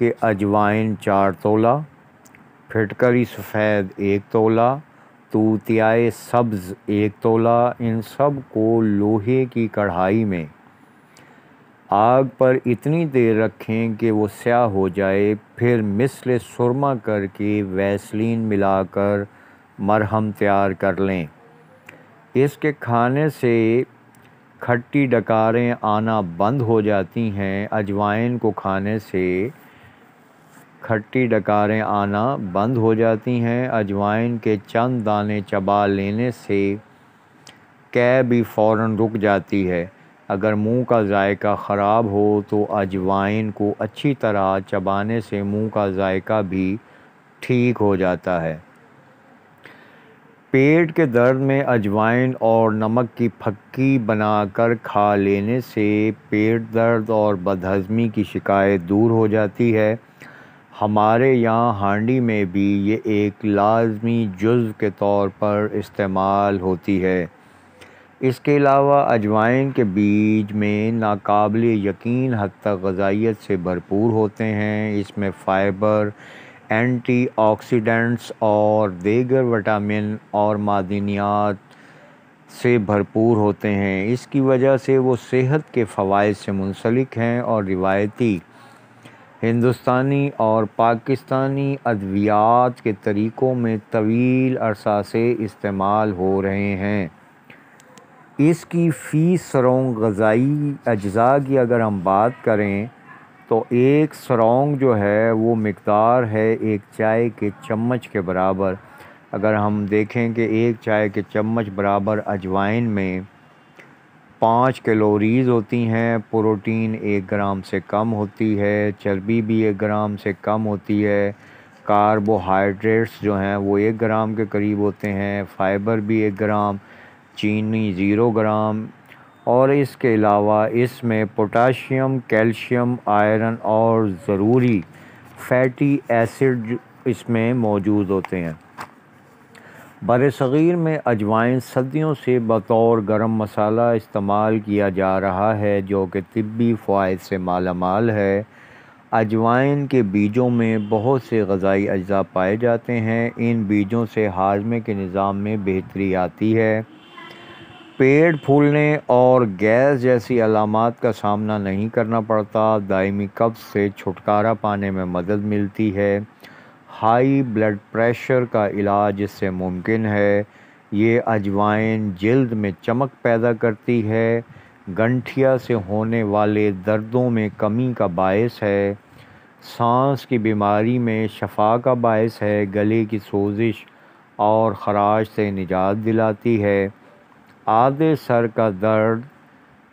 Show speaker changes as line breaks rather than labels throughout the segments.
کہ اجوائن 4 تولہ، پھٹکری سفید 1 تولہ، توتیائے سبز 1 تولہ، ان سب کو لوہے کی کڑھائی میں آگ پر اتنی دیر رکھیں کہ وہ سیاہ ہو جائے، پھر مثل سرما کر کے ویسلین ملا کر مرہم تیار کر لیں۔ اس کے کھانے سے کھٹی ڈکاریں آنا بند ہو جاتی ہیں۔ اجوائن کو کھانے سے کھٹی ڈکاریں آنا بند ہو جاتی ہیں۔ اجوائن کے چند دانے چبا لینے سے قے بھی فوراً رک جاتی ہے۔ اگر منہ کا ذائقہ خراب ہو تو اجوائن کو اچھی طرح چبانے سے منہ کا ذائقہ بھی ٹھیک ہو جاتا ہے۔ پیٹ کے درد میں اجوائن اور نمک کی پھکی بنا کر کھا لینے سے پیٹ درد اور بدہضمی کی شکایت دور ہو جاتی ہے۔ ہمارے یہاں ہانڈی میں بھی یہ ایک لازمی جزو کے طور پر استعمال ہوتی ہے۔ اس کے علاوہ اجوائن کے بیج میں ناقابل یقین حد تک غذائیت سے بھرپور ہوتے ہیں۔ اس میں فائبر، اینٹی آکسیڈنٹس اور دیگر وٹامن اور معدنیات سے بھرپور ہوتے ہیں۔ اس کی وجہ سے وہ صحت کے فوائد سے منسلک ہیں اور روایتی ہندوستانی اور پاکستانی ادویات کے طریقوں میں طویل عرصہ سے استعمال ہو رہے ہیں۔ اس کی فی سرونگ غذائی اجزاء کی اگر ہم بات کریں تو ایک سرونگ جو ہے وہ مقدار ہے ایک چائے کے چمچ کے برابر۔ اگر ہم دیکھیں کہ ایک چائے کے چمچ برابر اجوائن میں 5 کیلوریز ہوتی ہیں، پروٹین 1 گرام سے کم ہوتی ہے، چربی بھی 1 گرام سے کم ہوتی ہے، کاربوہائیڈریٹس جو ہیں وہ 1 گرام کے قریب ہوتے ہیں، فائبر بھی 1 گرام، چینی 0 گرام، اور اس کے علاوہ اس میں پوٹاشیم، کیلشیم، آئرن اور ضروری فیٹی ایسڈ اس میں موجود ہوتے ہیں۔ برصغیر میں اجوائن صدیوں سے بطور گرم مسالہ استعمال کیا جا رہا ہے جو کہ طبی فوائد سے مالا مال ہے۔ اجوائن کے بیجوں میں بہت سے غذائی اجزاء پائے جاتے ہیں۔ ان بیجوں سے ہاضمے کے نظام میں بہتری آتی ہے، پیٹ پھولنے اور گیس جیسی علامات کا سامنا نہیں کرنا پڑتا، دائمی قبض سے چھٹکارا پانے میں مدد ملتی ہے، ہائی بلڈ پریشر کا علاج اس سے ممکن ہے۔ یہ اجوائن جلد میں چمک پیدا کرتی ہے، گنٹھیا سے ہونے والے دردوں میں کمی کا باعث ہے، سانس کی بیماری میں شفا کا باعث ہے، گلے کی سوزش اور خراش سے نجات دلاتی ہے، آدھے سر کا درد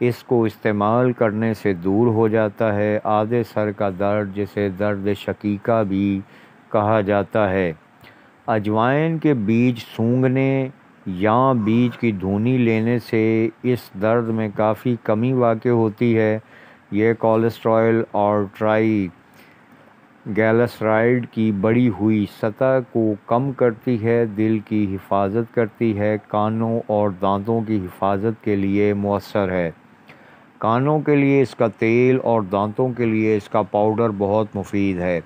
اس کو استعمال کرنے سے دور ہو جاتا ہے، آدھے سر کا درد جسے درد شقیقہ بھی کہا جاتا ہے۔ اجوائن کے بیج سونگھنے یا بیج کی دھونی لینے سے اس درد میں کافی کمی واقع ہوتی ہے۔ یہ کولیسٹرول اور ٹرائی گلیسرائڈ کی بڑھی ہوئی سطح کو کم کرتی ہے، دل کی حفاظت کرتی ہے، کانوں اور دانتوں کی حفاظت کے لیے مؤثر ہے۔ کانوں کے لیے اس کا تیل اور دانتوں کے لیے اس کا پاؤڈر بہت مفید ہے۔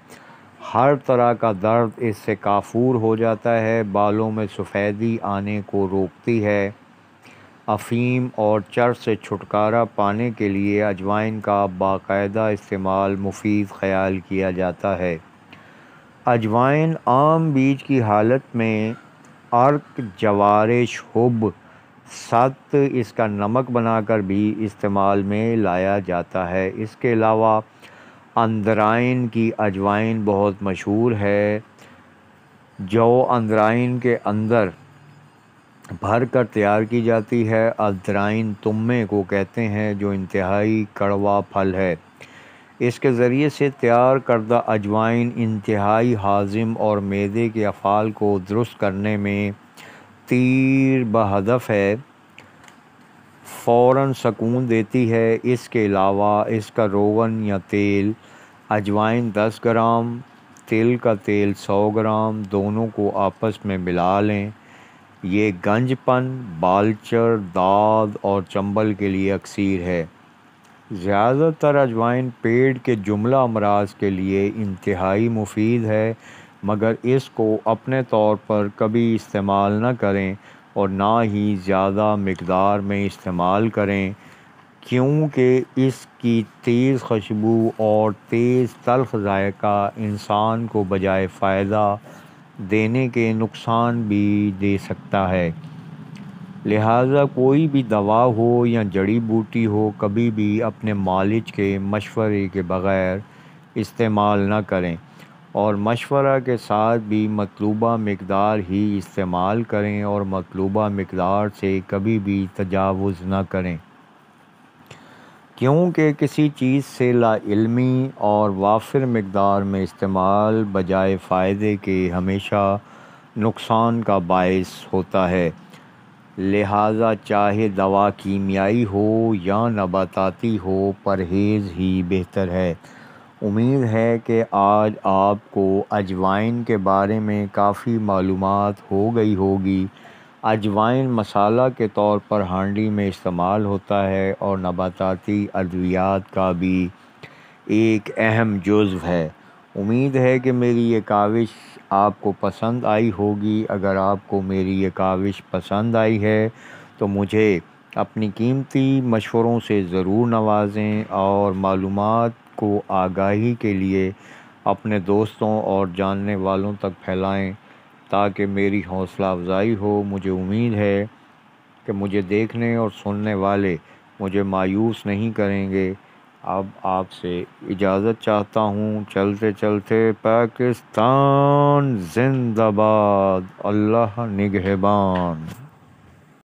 ہر طرح کا درد اس سے کافور ہو جاتا ہے، بالوں میں سفیدی آنے کو روکتی ہے۔ افیم اور چرس سے چھٹکارا پانے کے لیے اجوائن کا باقاعدہ استعمال مفید خیال کیا جاتا ہے۔ اجوائن عام بیج کی حالت میں ارک، جوارش، ہب، ست اس کا نمک بنا کر بھی استعمال میں لایا جاتا ہے۔ اس کے علاوہ اندرائن کی اجوائن بہت مشہور ہے، جو اندرائن کے اندر بھر کر تیار کی جاتی ہے۔ اندرائن تمے کو کہتے ہیں جو انتہائی کڑوا پھل ہے۔ اس کے ذریعے سے تیار کردہ اجوائن انتہائی ہاضم اور معدے کے افعال کو درست کرنے میں تیر بہدف ہے، فوراً سکون دیتی ہے۔ اس کے علاوہ اس کا روغن یا تیل، اجوائن 10 گرام، تل کا تیل 100 گرام، دونوں کو آپس میں ملا لیں۔ یہ گنج پن، بالچر، داد اور چنبل کے لیے اکسیر ہے۔ زیادہ تر اجوائن پیٹ کے جملہ امراض کے لیے انتہائی مفید ہے، مگر اس کو اپنے طور پر کبھی استعمال نہ کریں اور نہ ہی زیادہ مقدار میں استعمال کریں، کیونکہ اس کی تیز خوشبو اور تیز تلخ ذائقہ انسان کو بجائے فائدہ دینے کے نقصان بھی دے سکتا ہے۔ لہٰذا کوئی بھی دوا ہو یا جڑی بوٹی ہو کبھی بھی اپنے معالج کے مشورے کے بغیر استعمال نہ کریں، اور مشورہ کے ساتھ بھی مطلوبہ مقدار ہی استعمال کریں اور مطلوبہ مقدار سے کبھی بھی تجاوز نہ کریں، کیونکہ کسی چیز سے لا علمی اور وافر مقدار میں استعمال بجائے فائدے کے ہمیشہ نقصان کا باعث ہوتا ہے۔ لہٰذا چاہے دوا کیمیائی ہو یا نباتاتی ہو، پرہیز ہی بہتر ہے۔ امید ہے کہ آج آپ کو اجوائن کے بارے میں کافی معلومات ہو گئی ہوگی۔ اجوائن مسالہ کے طور پر ہانڈی میں استعمال ہوتا ہے اور نباتاتی ادویات کا بھی ایک اہم جزو ہے۔ امید ہے کہ میری یہ کاوش آپ کو پسند آئی ہوگی۔ اگر آپ کو میری یہ کاوش پسند آئی ہے تو مجھے اپنی قیمتی مشوروں سے ضرور نوازیں اور معلومات کو آگاہی کے لیے اپنے دوستوں اور جاننے والوں تک پھیلائیں تاکہ میری حوصلہ افزائی ہو۔ مجھے امید ہے کہ مجھے دیکھنے اور سننے والے مجھے مایوس نہیں کریں گے۔ اب آپ سے اجازت چاہتا ہوں۔ چلتے چلتے پاکستان زندہ باد، اللہ نگہبان۔